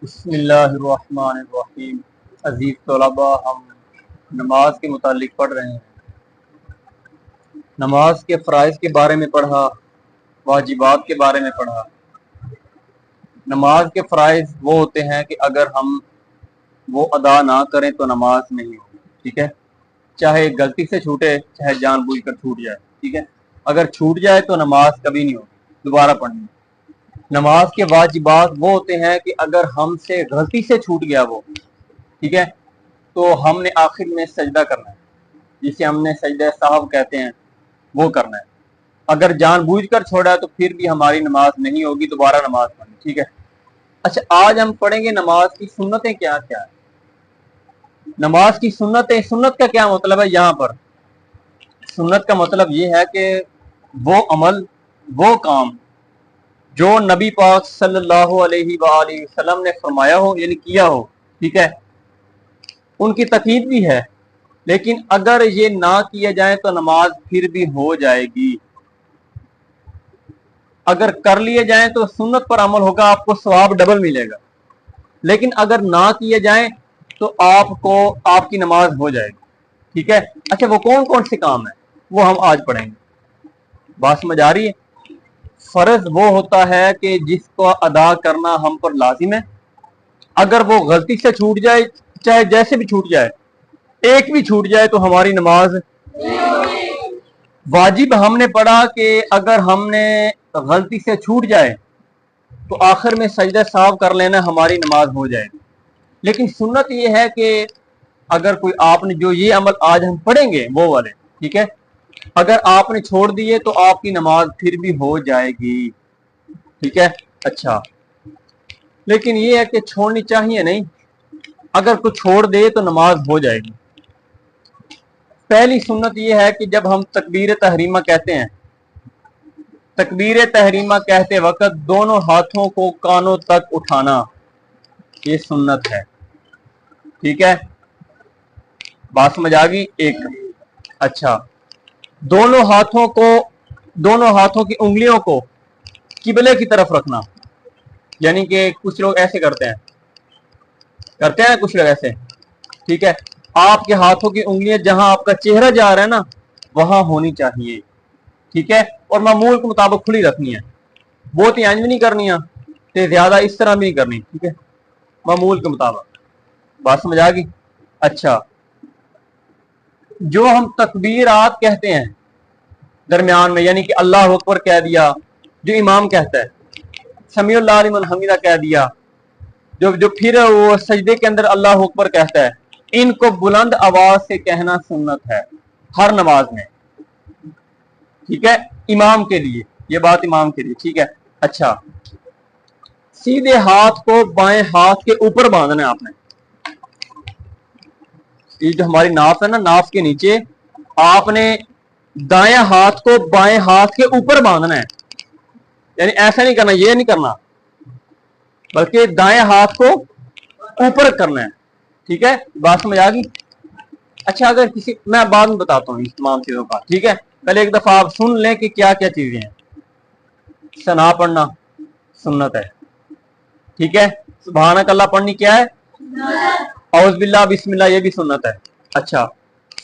بسم اللہ الرحمن الرحیم۔ عزیز طلباء، ہم نماز کے متعلق پڑھ رہے ہیں۔ نماز کے فرائض کے بارے میں پڑھا، واجبات کے بارے میں پڑھا۔ نماز کے فرائض وہ ہوتے ہیں کہ اگر ہم وہ ادا نہ کریں تو نماز نہیں ہوگی، ٹھیک ہے، چاہے غلطی سے چھوٹے چاہے جان بوجھ کر چھوٹ جائے، ٹھیک ہے۔ اگر چھوٹ جائے تو نماز کبھی نہیں ہوگی، دوبارہ پڑھنی۔ نماز کے واجبات وہ ہوتے ہیں کہ اگر ہم سے غلطی سے چھوٹ گیا وہ، ٹھیک ہے، تو ہم نے آخر میں سجدہ کرنا ہے، جسے ہم نے سجدہ سہو کہتے ہیں، وہ کرنا ہے۔ اگر جان بوجھ کر چھوڑا تو پھر بھی ہماری نماز نہیں ہوگی، دوبارہ نماز پڑھنی، ٹھیک ہے۔ اچھا، آج ہم پڑھیں گے نماز کی سنتیں کیا کیا ہے۔ نماز کی سنتیں، سنت کا کیا مطلب ہے؟ یہاں پر سنت کا مطلب یہ ہے کہ وہ عمل، وہ کام جو نبی پاک صلی اللہ علیہ وآلہ وسلم نے فرمایا ہو، یعنی کیا ہو، ٹھیک ہے، ان کی تاکید بھی ہے، لیکن اگر یہ نہ کیا جائے تو نماز پھر بھی ہو جائے گی۔ اگر کر لیے جائیں تو سنت پر عمل ہوگا، آپ کو ثواب ڈبل ملے گا، لیکن اگر نہ کیے جائیں تو آپ کی نماز ہو جائے گی، ٹھیک ہے۔ اچھا، وہ کون کون سے کام ہیں وہ ہم آج پڑھیں گے۔ بات سمجھ آ رہی ہے؟ فرض وہ ہوتا ہے کہ جس کو ادا کرنا ہم پر لازم ہے، اگر وہ غلطی سے چھوٹ جائے، چاہے جیسے بھی چھوٹ جائے، ایک بھی چھوٹ جائے تو ہماری نماز۔ واجب ہم نے پڑھا کہ اگر ہم نے غلطی سے چھوٹ جائے تو آخر میں سجدہ سہو کر لینا، ہماری نماز ہو جائے گی۔ لیکن سنت یہ ہے کہ اگر کوئی آپ نے جو یہ عمل آج ہم پڑھیں گے وہ والے، ٹھیک ہے، اگر آپ نے چھوڑ دیے تو آپ کی نماز پھر بھی ہو جائے گی، ٹھیک ہے۔ اچھا، لیکن یہ ہے کہ چھوڑنی چاہیے نہیں، اگر کوئی چھوڑ دے تو نماز ہو جائے گی۔ پہلی سنت یہ ہے کہ جب ہم تکبیر تحریمہ کہتے ہیں، تکبیر تحریمہ کہتے وقت دونوں ہاتھوں کو کانوں تک اٹھانا، یہ سنت ہے، ٹھیک ہے۔ بات سمجھ آ گئی؟ ایک۔ اچھا، دونوں ہاتھوں کی انگلیوں کو قبلے کی طرف رکھنا، یعنی کہ کچھ لوگ ایسے کرتے ہیں کچھ لوگ ایسے، ٹھیک ہے۔ آپ کے ہاتھوں کی انگلیاں جہاں آپ کا چہرہ جا رہا ہے نا وہاں ہونی چاہیے، ٹھیک ہے، اور معمول کے مطابق کھلی رکھنی ہے، بہت ہی انج بھی نہیں کرنی ہے، زیادہ اس طرح بھی نہیں کرنی، ٹھیک ہے، معمول کے مطابق۔ بات سمجھ آ گئی؟ اچھا، جو ہم تکبیرات کہتے ہیں درمیان میں، یعنی کہ اللہ اکبر کہہ دیا جو امام کہتا ہے، سمیع اللہ لمن حمیدہ کہہ دیا جو پھر وہ سجدے کے اندر اللہ اکبر کہتا ہے، ان کو بلند آواز سے کہنا سنت ہے ہر نماز میں، ٹھیک ہے، امام کے لیے، یہ بات امام کے لیے، ٹھیک ہے۔ اچھا، سیدھے ہاتھ کو بائیں ہاتھ کے اوپر باندھنا ہے آپ نے، یہ جو ہماری ناف ہے نا، ناف کے نیچے آپ نے دائیں ہاتھ کو بائیں ہاتھ کے اوپر باندھنا ہے، یعنی ایسا نہیں کرنا، یہ نہیں کرنا، بلکہ دائیں ہاتھ کو اوپر کرنا ہے، ٹھیک ہے۔ بات سمجھ آ گئی؟ اچھا، اگر کسی، میں بعد میں بتاتا ہوں اس تمام چیزوں کا، ٹھیک ہے، پہلے ایک دفعہ آپ سن لیں کہ کیا کیا چیزیں ہیں۔ ثنا پڑھنا سنت ہے، ٹھیک ہے۔ سبحانک اللہ پڑھنی کیا ہے؟ اعوذ باللہ بسم اللہ، یہ بھی سنت ہے۔ اچھا،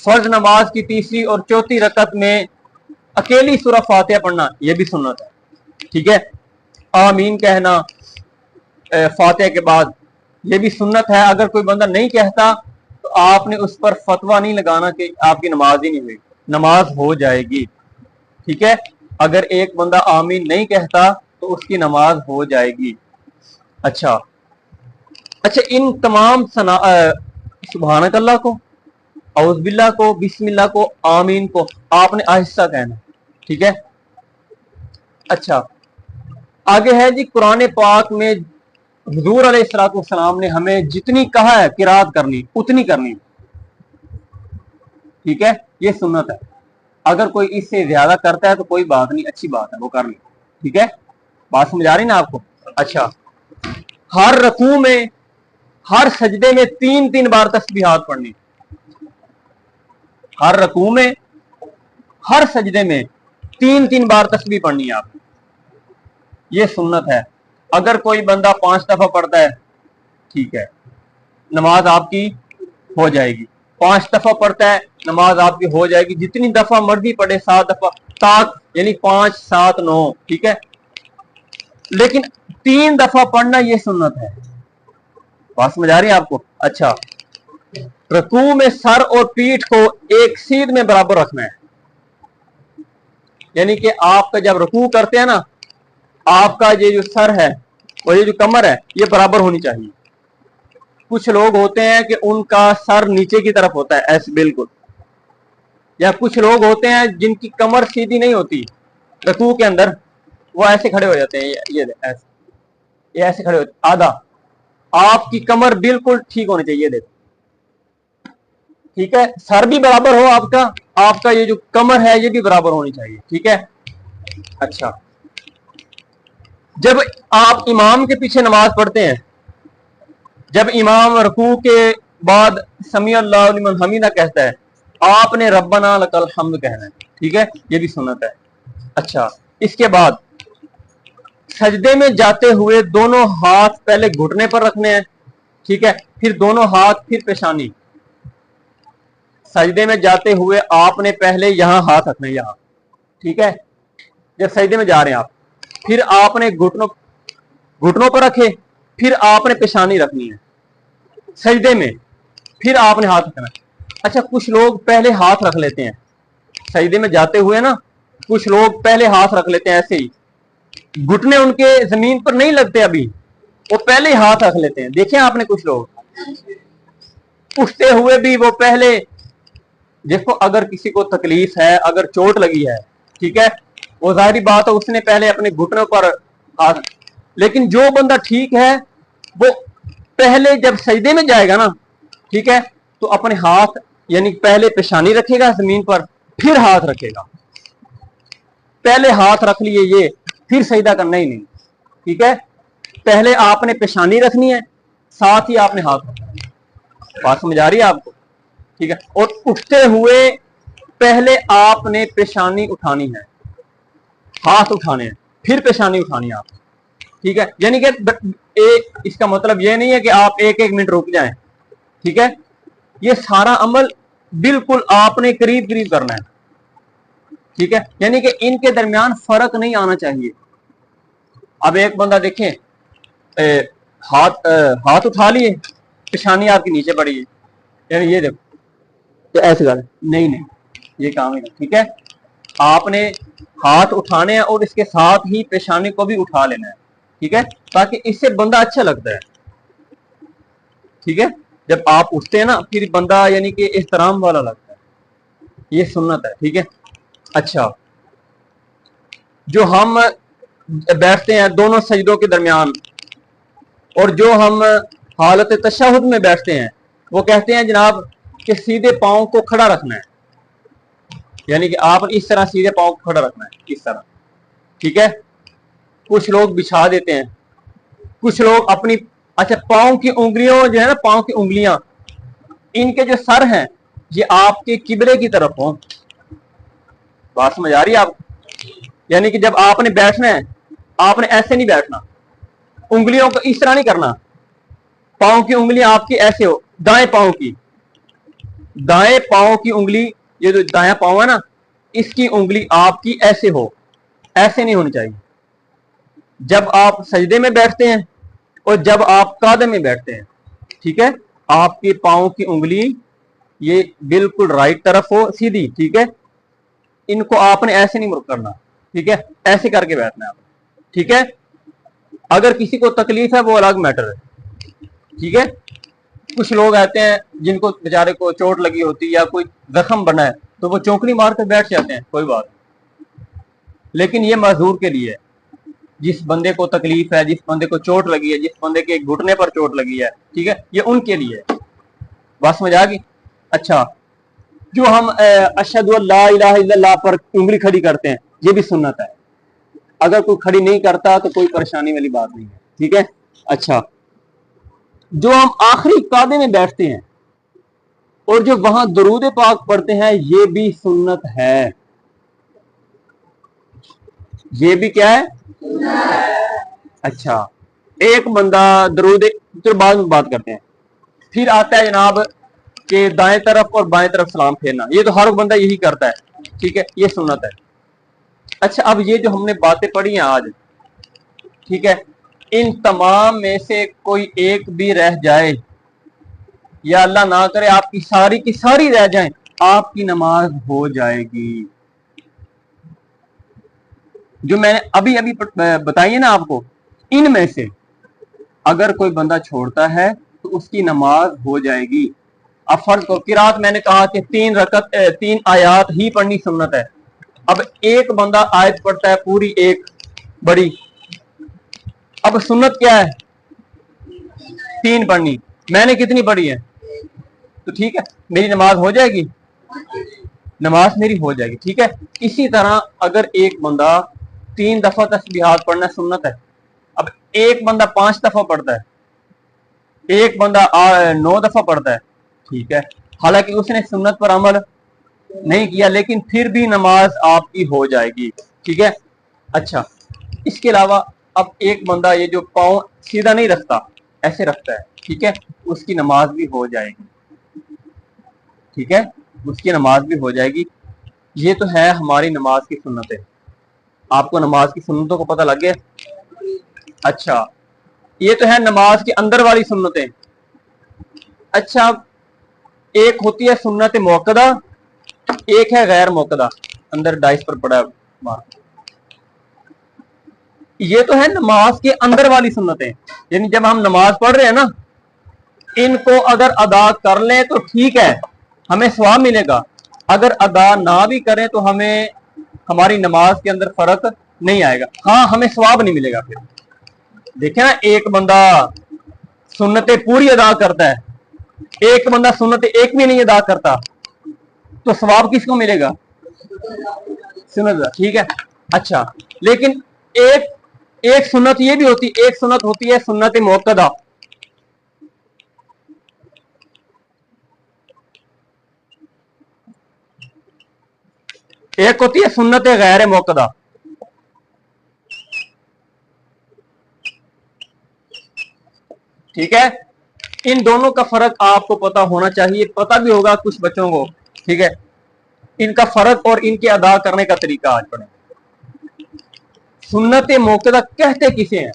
فرض نماز کی تیسری اور چوتھی رکعت میں اکیلی سورہ فاتحہ پڑھنا، یہ بھی سنت ہے، ٹھیک ہے۔ آمین کہنا فاتحہ کے بعد، یہ بھی سنت ہے۔ اگر کوئی بندہ نہیں کہتا تو آپ نے اس پر فتویٰ نہیں لگانا کہ آپ کی نماز ہی نہیں ہوئی، نماز ہو جائے گی، ٹھیک ہے۔ اگر ایک بندہ آمین نہیں کہتا تو اس کی نماز ہو جائے گی۔ اچھا، ان تمام سبحانک اللہ کو، اعوذ باللہ کو، بسم اللہ کو، آمین کو آپ نے آہستہ کہنا، ٹھیک ہے۔ اچھا، آگے ہے جی، قرآن پاک میں حضور علیہ الصلوۃ والسلام نے ہمیں جتنی کہا ہے قرات کرنی اتنی کرنی، ٹھیک ہے، یہ سنت ہے۔ اگر کوئی اس سے زیادہ کرتا ہے تو کوئی بات نہیں، اچھی بات ہے، وہ کر لیں، ٹھیک ہے۔ بات سمجھ آ رہی نا آپ کو؟ اچھا، ہر رکوع میں، ہر سجدے میں 3 بار تسبیحات پڑھنی، ہر رکوع میں، ہر سجدے میں 3 بار تسبیح پڑھنی ہے آپ، یہ سنت ہے۔ اگر کوئی بندہ 5 دفعہ پڑھتا ہے ठीक है, नमाज आपकी हो जाएगी। 5 दफा पढ़ता है, नमाज आपकी हो जाएगी, जितनी दफा मर्जी पढ़े, 7 दफा ताक, यानी 5, 7, 9, ठीक है। लेकिन 3 दफा पढ़ना ये सुन्नत है। बात समझ आ रही है आपको? अच्छा, रकू में सर और पीठ को एक सीध में बराबर रखना है, यानी कि आपका जब रकू करते हैं ना, आपका ये जो सर है और ये जो कमर है ये बराबर होनी चाहिए। कुछ लोग होते हैं कि उनका सर नीचे की तरफ होता है ऐसे बिल्कुल, या कुछ लोग होते हैं जिनकी कमर सीधी नहीं होती रकू के अंदर, वो ऐसे खड़े हो जाते हैं, ये ऐसे खड़े होते आधा। आपकी कमर बिल्कुल ठीक होनी चाहिए, देखो, ठीक है, सर भी बराबर हो आपका, आपका ये जो कमर है ये भी बराबर होनी चाहिए, ठीक है। अच्छा, जब आप इमाम के पीछे नमाज पढ़ते हैं, जब इमाम रकू के बाद समी अल्लाहु लिमन हमीदा कहता है, आपने रब्बना लकल हम्द कहना है, ठीक है, ये भी सुन्नत है। अच्छा, इसके बाद सजदे में जाते हुए दोनों हाथ पहले घुटने पर रखने हैं, ठीक है, फिर दोनों हाथ, फिर पेशानी। सजदे में जाते हुए आपने पहले यहां हाथ रखने, यहां, ठीक है, जब सजदे में जा रहे हैं आप, फिर आपने घुटनों पर रखे, फिर आपने पेशानी रखनी है सजदे में, फिर आपने हाथ रखना है। अच्छा, कुछ लोग पहले हाथ रख लेते हैं सजदे में जाते हुए ना, कुछ लोग पहले हाथ रख लेते हैं ऐसे ही, घुटने उनके जमीन पर नहीं लगते अभी, वो पहले हाथ रख लेते हैं, देखे आपने कुछ लोग उठते हुए भी वो पहले। देखो, अगर किसी को तकलीफ है, अगर चोट लगी है, ठीक है, वो जाहिर बात है उसने पहले अपने घुटनों पर हाथ, लेकिन जो बंदा ठीक है वो पहले जब सजदे में जाएगा ना, ठीक है, तो अपने हाथ यानी पहले पेशानी रखेगा जमीन पर, फिर हाथ रखेगा। पहले हाथ रख लिए ये, फिर सजदा करना ही नहीं, ठीक है, पहले आपने पेशानी रखनी है, साथ ही आपने हाथ रखना है। बात समझ आ रही है आपको? ठीक है, और उठते हुए पहले आपने पेशानी उठानी है, हाथ उठाने हैं, फिर पेशानी उठानी है आप, ठीक है, यानी कि इसका मतलब ये नहीं है कि आप 1-1 मिनट रुक जाएं, ठीक है, ये सारा अमल बिल्कुल आपने करीब करीब करना है, ठीक है, यानी कि इनके दरमियान फर्क नहीं आना चाहिए। अब एक बंदा देखें, हाथ उठा लिए, पेशानी आपकी नीचे पड़ी है, यानी ये देखो, तो ऐसे कर नहीं, ये काम है, ठीक है, आपने हाथ उठाने हैं और इसके साथ ही पेशानी को भी उठा लेना है, ठीक है, ताकि इससे बंदा अच्छा लगता है, ठीक है, जब आप उठते हैं ना फिर बंदा यानी कि एहतराम वाला लगता है, ये सुन्नत है, ठीक है। अच्छा, जो हम बैठते हैं दोनों सजदों के दरमियान, और जो हम हालत तशहुद में बैठते हैं, वो कहते हैं जनाब कि सीधे पांव को खड़ा रखना है, यानी कि आप इस तरह सीधे पांव को खड़ा रखना है, इस तरह, ठीक है। कुछ लोग बिछा देते हैं, कुछ लोग अपनी, अच्छा, पांव की उंगलियों जो है ना, पांव की उंगलियां, इनके जो सर हैं ये आपके किबले की तरफ हो। बात समझ आ रही है आपको? यानी कि जब आपने बैठना है, आपने ऐसे नहीं बैठना, उंगलियों को इस तरह नहीं करना, पांव की उंगलियां आपकी ऐसे हो, दाएं पांव की उंगली, ये जो दायां पांव है ना, इसकी उंगली आपकी ऐसे हो, ऐसे नहीं होनी चाहिए जब आप सजदे में बैठते हैं और जब आप कादम में बैठते हैं, ठीक है, आपके पांव की उंगली ये बिल्कुल राइट तरफ हो, सीधी, ठीक है, इनको आपने ऐसे नहीं मुड़ करना, ठीक है, ऐसे करके बैठना है आप, ठीक है। अगर किसी को तकलीफ है वो अलग मैटर है, ठीक है। कुछ लोग आते हैं जिनको बेचारे को चोट लगी होती है या कोई जख्म बना है, तो वो चौकड़ी मार कर बैठ जाते हैं, कोई बात नहीं, लेकिन ये मजदूर के लिए, जिस बंदे को तकलीफ है, जिस बंदे को चोट लगी है, जिस बंदे के घुटने पर चोट लगी है, ठीक है, ये उनके लिए है। बात समझ आ गई? अच्छा, जो हम अशहदु अल्ला इलाहा इल्लल्लाह पर उंगली खड़ी करते हैं, ये भी सुन्नत है। अगर कोई खड़ी नहीं करता तो कोई परेशानी वाली बात नहीं है, ठीक है। अच्छा, जो हम आखिरी कादे में बैठते हैं और जो वहां दरूद पाक पढ़ते हैं, ये भी सुन्नत है, ये भी क्या है? अच्छा, ایک بندہ درود تو بعد میں بات کرتے ہیں. پھر آتا ہے جناب کہ دائیں طرف اور بائیں طرف سلام پھیرنا. یہ تو ہر بندہ یہی کرتا ہے, ٹھیک ہے, یہ سنت ہے. اچھا, اب یہ جو ہم نے باتیں پڑھی ہیں آج, ٹھیک ہے, ان تمام میں سے کوئی ایک بھی رہ جائے, یا اللہ نہ کرے آپ کی ساری رہ جائیں, آپ کی نماز ہو جائے گی. جو میں نے ابھی بتائی نا آپ کو, ان میں سے اگر کوئی بندہ چھوڑتا ہے تو اس کی نماز ہو جائے گی. اب فرض کو قرات میں نے کہا کہ 3 آیات ہی پڑھنی سنت ہے. اب ایک بندہ آیت پڑھتا ہے پوری ایک بڑی, اب سنت کیا ہے 3 پڑھنی, میں نے کتنی پڑھی ہے, تو ٹھیک ہے میری نماز ہو جائے گی, نماز میری ہو جائے گی, ٹھیک ہے. اسی طرح اگر ایک بندہ 3 دفعہ تسبیحات پڑھنا سنت ہے, اب ایک بندہ 5 دفعہ پڑھتا ہے, ایک بندہ 9 دفعہ پڑھتا ہے, ٹھیک ہے, حالانکہ اس نے سنت پر عمل نہیں کیا, لیکن پھر بھی نماز آپ کی ہو جائے گی, ٹھیک ہے. اچھا, اس کے علاوہ اب ایک بندہ یہ جو پاؤں سیدھا نہیں رکھتا, ایسے رکھتا ہے, ٹھیک ہے, اس کی نماز بھی ہو جائے گی, ٹھیک ہے, اس کی نماز بھی ہو جائے گی. یہ تو ہے ہماری نماز کی سنتیں. آپ کو نماز کی سنتوں کو پتہ لگ گیا. اچھا, یہ تو ہے نماز کے اندر والی سنتیں. اچھا, ایک ہوتی ہے سنت موقدہ, ایک ہے غیر موقدہ. اندر ڈائس پر پڑا ہے, یہ تو ہے نماز کے اندر والی سنتیں. یعنی جب ہم نماز پڑھ رہے ہیں نا, ان کو اگر ادا کر لیں تو ٹھیک ہے, ہمیں ثواب ملے گا. اگر ادا نہ بھی کریں تو ہمیں ہماری نماز کے اندر فرق نہیں آئے گا, ہاں ہمیں ثواب نہیں ملے گا. پھر دیکھیں نا, ایک بندہ سنتیں پوری ادا کرتا ہے, ایک بندہ سنتیں ایک بھی نہیں ادا کرتا, تو ثواب کس کو ملے گا, سنت, ٹھیک ہے. اچھا, لیکن ایک سنت یہ بھی ہوتی, ایک سنت ہوتی ہے سنت موقدہ. ایک ہوتی ہے سنت غیر موقدہ. ٹھیک ہے, ان دونوں کا فرق آپ کو پتا ہونا چاہیے, پتا بھی ہوگا کچھ بچوں کو, ٹھیک ہے. ان کا فرق اور ان کے ادا کرنے کا طریقہ آج پڑھیں. سنت موقدہ کہتے کسے ہیں؟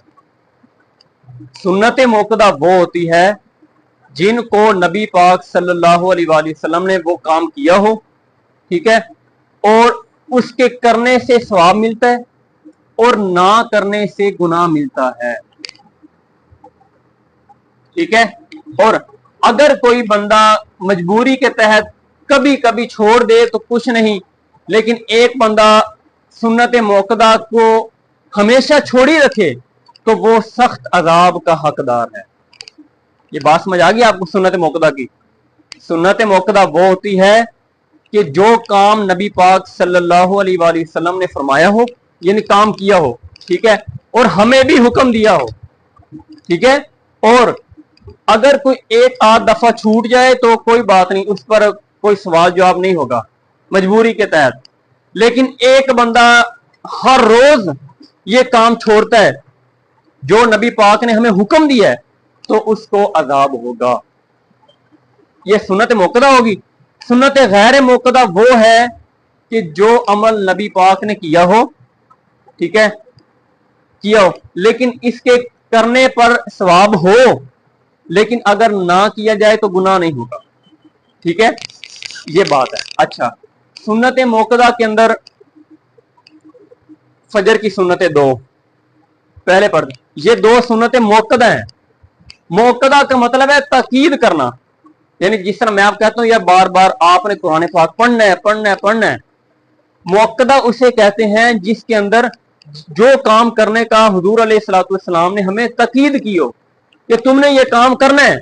سنت موقدہ وہ ہوتی ہے جن کو نبی پاک صلی اللہ علیہ وآلہ وسلم نے وہ کام کیا ہو, ٹھیک ہے, اور اس کے کرنے سے ثواب ملتا ہے اور نہ کرنے سے گناہ ملتا ہے, ٹھیک ہے. اور اگر کوئی بندہ مجبوری کے تحت کبھی کبھی چھوڑ دے تو کچھ نہیں, لیکن ایک بندہ سنت موقدہ کو ہمیشہ چھوڑی رکھے تو وہ سخت عذاب کا حقدار ہے. یہ بات سمجھ آ گئی آپ کو سنت موقدہ کی؟ سنت موقدہ وہ ہوتی ہے کہ جو کام نبی پاک صلی اللہ علیہ وآلہ وسلم نے فرمایا ہو, یعنی کام کیا ہو, ٹھیک ہے, اور ہمیں بھی حکم دیا ہو, ٹھیک ہے. اور اگر کوئی ایک آدھ دفعہ چھوٹ جائے تو کوئی بات نہیں, اس پر کوئی سوال جواب نہیں ہوگا مجبوری کے تحت. لیکن ایک بندہ ہر روز یہ کام چھوڑتا ہے جو نبی پاک نے ہمیں حکم دیا ہے, تو اس کو عذاب ہوگا. یہ سنت موقدہ ہوگی. سنت غیر موقدہ وہ ہے کہ جو عمل نبی پاک نے کیا ہو, ٹھیک ہے, کیا ہو, لیکن اس کے کرنے پر ثواب ہو, لیکن اگر نہ کیا جائے تو گناہ نہیں ہوگا, ٹھیک ہے. یہ بات ہے. اچھا, سنت موقدہ کے اندر فجر کی سنتیں 2 پہلے پڑھ دیں. یہ 2 سنتیں موقدہ ہیں. موقدہ کا مطلب ہے تاکید کرنا, یعنی جس طرح میں آپ کہتا ہوں یا بار بار آپ نے قرآن پاک پڑھنا ہے پڑھنا ہے پڑھنا ہے. موقدہ اسے کہتے ہیں جس کے اندر جو کام کرنے کا حضور علیہ الصلوۃ والسلام نے ہمیں تاکید کی ہو کہ تم نے یہ کام کرنا ہے,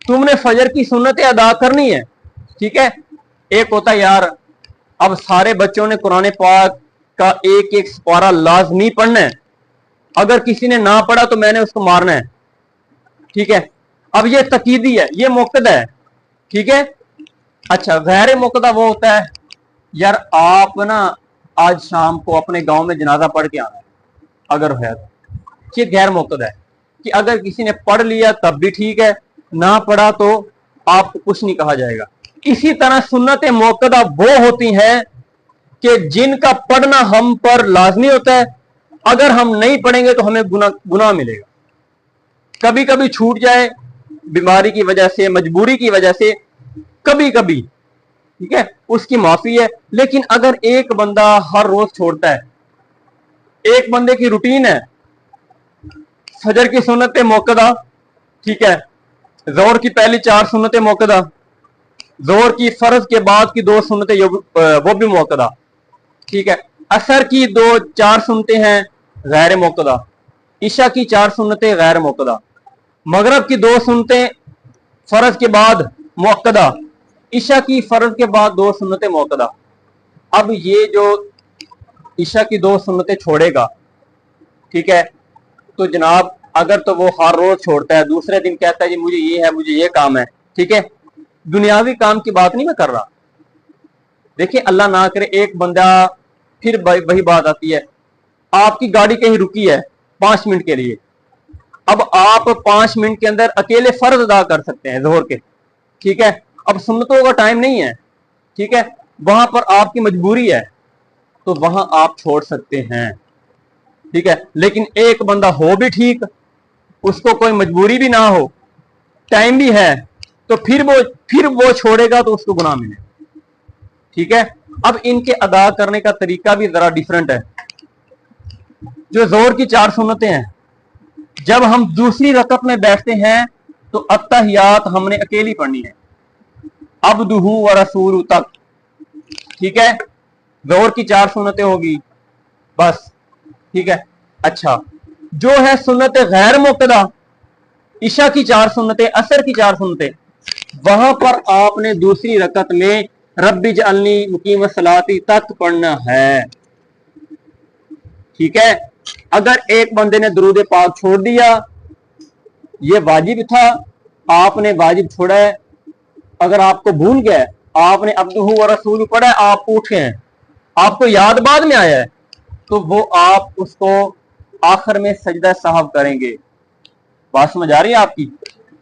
تم نے فجر کی سنتیں ادا کرنی ہے, ٹھیک ہے. ایک ہوتا ہے یار اب سارے بچوں نے قرآن پاک کا ایک ایک سپارہ لازمی پڑھنا ہے, اگر کسی نے نہ پڑھا تو میں نے اس کو مارنا ہے, ٹھیک ہے. اب یہ تقیدی ہے, یہ موقدہ ہے, ٹھیک ہے. اچھا, غیر موقدہ وہ ہوتا ہے یار آپ نا آج شام کو اپنے گاؤں میں جنازہ پڑھ کے آنا ہے, اگر ہے تو یہ غیر موقدہ ہے, कि अगर किसी ने पढ़ लिया तब भी ठीक है, ना पढ़ा तो आपको कुछ नहीं कहा जाएगा। इसी तरह सुन्नत मुअक्कदा वो होती हैं कि जिनका पढ़ना हम पर लाजमी होता है, अगर हम नहीं पढ़ेंगे तो हमें गुनाह मिलेगा। कभी कभी छूट जाए बीमारी की वजह से, मजबूरी की वजह से, कभी कभी, ठीक है, उसकी माफी है। लेकिन अगर एक बंदा हर रोज छोड़ता है, एक बंदे की रूटीन है फजर की सुन्नत मुअक्कदा, ठीक है, जोहर की पहली 4 सुन्नत मुअक्कदा, जोहर की फर्ज के बाद की 2 सुन्नतें वो भी मुअक्कदा, ठीक है, असर की 4 सुन्नतें हैं गैर मुअक्कदा, इशा की 4 सुन्नतें गैर मुअक्कदा, मगरब की 2 सुन्नतें फर्ज के बाद मुअक्कदा, इशा की फर्ज के बाद 2 सुन्नतें मुअक्कदा। अब ये जो इशा की 2 सुन्नतें छोड़ेगा, ठीक है, तो जनाब अगर तो वो हर रोज छोड़ता है, दूसरे दिन कहता है जी मुझे ये है, मुझे ये काम है, ठीक है, दुनियावी काम की बात नहीं मैं कर रहा। देखिए अल्लाह ना करे एक बंदा, फिर वही बात आती है, आपकी गाड़ी कहीं रुकी है 5 मिनट के लिए, अब आप 5 मिनट के अंदर अकेले फर्ज अदा कर सकते हैं जोहर के, ठीक है, अब सुन्नतों का टाइम नहीं है, ठीक है, वहां पर आपकी मजबूरी है तो वहां आप छोड़ सकते हैं, ठीक है। लेकिन एक बंदा हो भी ठीक, उसको कोई मजबूरी भी ना हो, टाइम भी है, तो फिर वो छोड़ेगा तो उसको गुनाह मिले, ठीक है। अब इनके अदा करने का तरीका भी जरा डिफरेंट है। जो जोहर की 4 सुन्नतें हैं, जब हम दूसरी रकत में बैठते हैं तो अत्तहियात हमने अकेली पढ़नी है, अब्दुहु व रसूलु तक, ठीक है, जोहर की 4 सुन्नतें होगी बस, ठीक है। अच्छा, जो है सुन्नत गैर मुअक्कदा, इशा की 4 सुन्नतें, असर की 4 सुन्नतें, वहां पर आपने दूसरी रकत में रब्बी जअलनी मुकीम सलाती तक पढ़ना है, ठीक है। अगर एक बंदे ने दुरूद पाक छोड़ दिया, ये वाजिब था, आपने वाजिब छोड़ा है, अगर आपको भूल गया, आपने अब्दुहु व रसूलु पढ़ा है, आप उठे हैं, आपको याद बाद में आया है, तो वो आप उसको आखिर में सजदा साहब करेंगे। बात समझ आ रही है आपकी?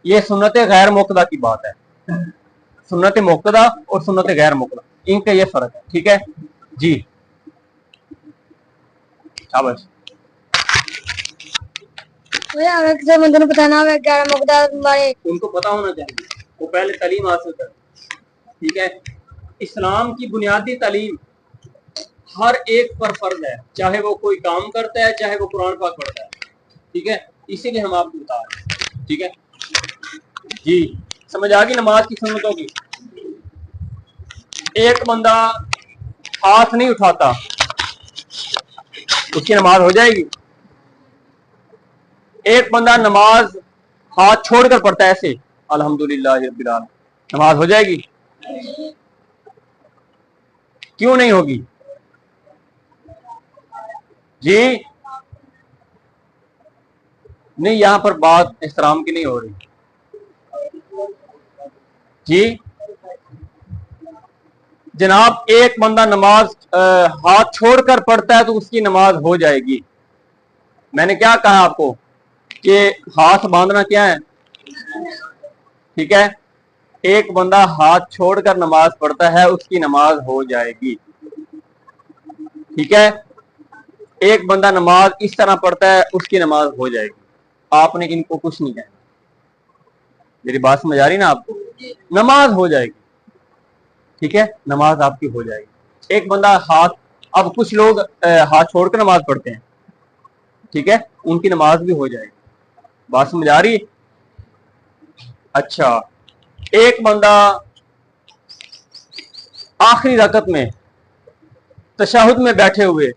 ये सुन्नत गैर मुअक्कदा की बात है। सुन्नत मुअक्कदा और सुन्नत गैर मुअक्कदा, इनका ये फर्क है, ठीक है जी। शाबाश। बंदे ने बताना है गैर मुअक्कदा बारे, उनको पता होना चाहिए, वो पहले तालीम हासिल करें, ठीक है। इस्लाम की बुनियादी तालीम हर एक पर फर्ज है, चाहे वो कोई काम करता है, चाहे वो कुरान पाक पढ़ता है, ठीक है, इसीलिए हम आपको बता रहे हैं, ठीक है जी। समझ आ गई नमाज की सुन्नतों की? एक बंदा हाथ नहीं उठाता, उसकी नमाज हो जाएगी? एक बंदा नमाज हाथ छोड़कर पढ़ता है ऐसे, अल्हम्दुलिल्लाह रब्बिल आलमीन, नमाज हो जाएगी? क्यों नहीं होगी जी? नहीं, यहां पर बात इहतराम की नहीं हो रही जी। जनाब एक बंदा नमाज हाथ छोड़कर पढ़ता है तो उसकी नमाज हो जाएगी। मैंने क्या कहा आपको कि हाथ बांधना क्या है, ठीक है, एक बंदा हाथ छोड़कर नमाज पढ़ता है उसकी नमाज हो जाएगी, ठीक है। एक बंदा नमाज इस तरह पढ़ता है उसकी नमाज हो जाएगी, आपने इनको कुछ नहीं कहना। मेरी बात समझ आ रही ना आपको? नमाज हो जाएगी, ठीक है, नमाज आपकी हो जाएगी। एक बंदा हाथ, अब कुछ लोग हाथ छोड़कर नमाज पढ़ते हैं, ठीक है, उनकी नमाज भी हो जाएगी। बात समझ आ रही? अच्छा, एक बंदा आखिरी रकत में तशहुद में बैठे हुए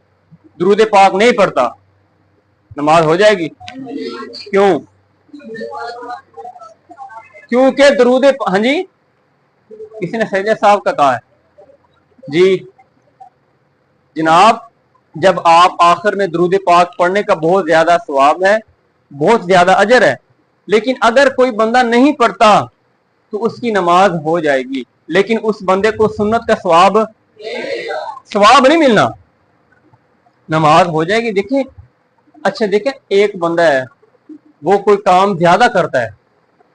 दुरूद पाक नहीं पढ़ता, नमाज हो जाएगी? क्यों? क्योंकि दुरूद, हाँ जी, किसी ने सैयद साहब का कहा है जी। जनाब जब आप आखिर में दुरूद पाक पढ़ने का बहुत ज्यादा सवाब है, बहुत ज्यादा अजर है, लेकिन अगर कोई बंदा नहीं पढ़ता तो उसकी नमाज हो जाएगी, लेकिन उस बंदे को सुन्नत का सवाब नहीं मिलना, नमाज हो जाएगी। देखिए, अच्छा देखें, एक बंदा है वो कोई काम ज्यादा करता है,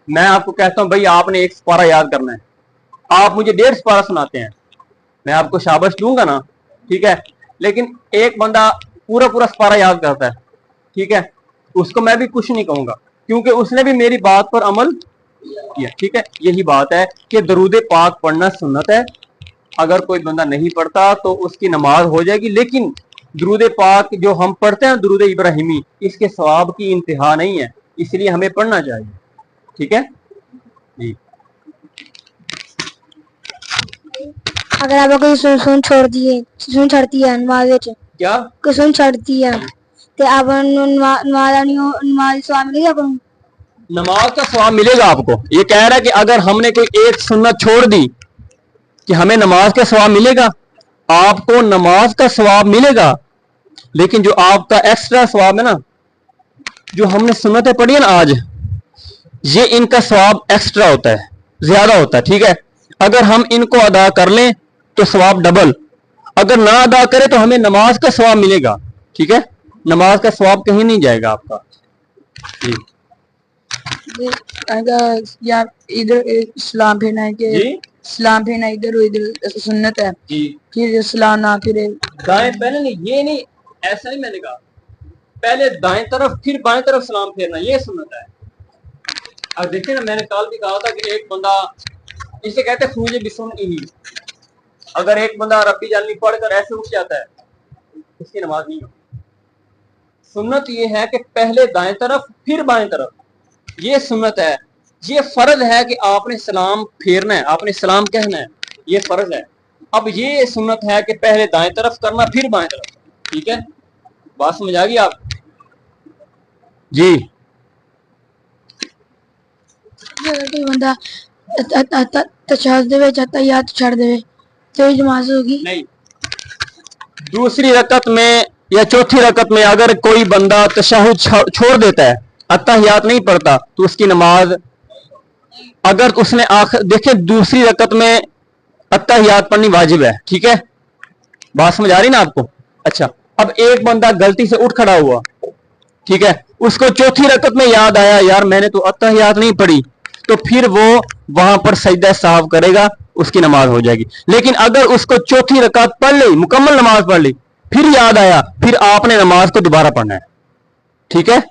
मैं आपको कहता हूं भाई आपने एक सपारा याद करना है, आप मुझे 1.5 सपारा सुनाते हैं, मैं आपको शाबाश दूंगा ना, ठीक है। लेकिन एक बंदा पूरा पूरा सपारा याद करता है, ठीक है, उसको मैं भी कुछ नहीं कहूंगा, क्योंकि उसने भी मेरी बात पर अमल किया, ठीक है। यही बात है कि दरूद पाक पढ़ना सुन्नत है, अगर कोई बंदा नहीं पढ़ता तो उसकी नमाज हो जाएगी, लेकिन दरूद पाक जो हम पढ़ते हैं दरूद इब्राहिमी, इसके सवाब की इंतहा नहीं है, इसलिए हमें पढ़ना चाहिए, ठीक है जी। अगर आप कोई सुन छोड़ दिए, सुन छड़ती है नमाज विच, क्या कोई सुन छड़ती है ते आप नमाज सवाब मिलेगा आपको? नमाज का सवाब मिलेगा आपको। ये कह रहा है कि अगर हमने कोई एक सुन्नत छोड़ दी कि हमें नमाज का सवाब मिलेगा, आपको नमाज का सवाब मिलेगा, लेकिन जो आपका एक्स्ट्रा सवाब है ना, जो हमने सुन्नतें पढ़ी है ना आज, ये इनका सवाब एक्स्ट्रा होता है, ज्यादा होता है, ठीक है। अगर हम इनको अदा कर लें तो सवाब डबल, अगर ना अदा करें तो हमें नमाज का सवाब मिलेगा, ठीक है। नमाज का सवाब कहीं नहीं जाएगा आपका जी। अगर यार इधर सलाम फेरना है कि सलाम फेरना इधर उधर सुन्नत है जी, फिर सलाम ना फिरे दाएं पहले नहीं, ये नहीं, ऐसा नहीं मैंने कहा, पहले दाएं तरफ फिर बाएं तरफ सलाम फेरना, ये सुन्नत है। अब देखिए ना, मैंने कल भी कहा था कि एक बंदा, इसे कहते हैं फूजे बिसुन ही, अगर एक बंदा रब्बी जानी पढ़कर ऐसे उठ जाता है, इसकी नमाज नहीं होती। सुन्नत ये है कि पहले दाएं तरफ फिर बाएं तरफ, ये सुन्नत है। ये फर्ज है कि आपने सलाम फेरना है, आपने सलाम कहना है, ये फर्ज है। अब ये सुन्नत है कि पहले दाएं तरफ करना फिर बाएं तरफ, ठीक है। बात समझ आ गई आप जी। अगर कोई बंदा तशहहुद दे विच तहियात छड़ दे तो ये नमाज होगी नहीं, दूसरी रकत में या चौथी रकत में अगर कोई बंदा तशहहुद छोड़ देता है, अत्तहियात नहीं पढ़ता, तो उसकी नमाज, अगर उसने देखे दूसरी रकत में अत्तहियात पढ़नी वाजिब है, ठीक है। बात समझ आ रही ना आपको? अच्छा, अब एक बंदा गलती से उठ खड़ा हुआ, ठीक है, उसको चौथी रकत में याद आया यार मैंने तो अत्तहियात नहीं पढ़ी, तो फिर वो वहां पर सजदा साफ करेगा, उसकी नमाज हो जाएगी। लेकिन अगर उसको चौथी रकत पढ़ ली, मुकम्मल नमाज पढ़ ली, फिर याद आया, फिर आपने नमाज को दोबारा पढ़ना है, ठीक है।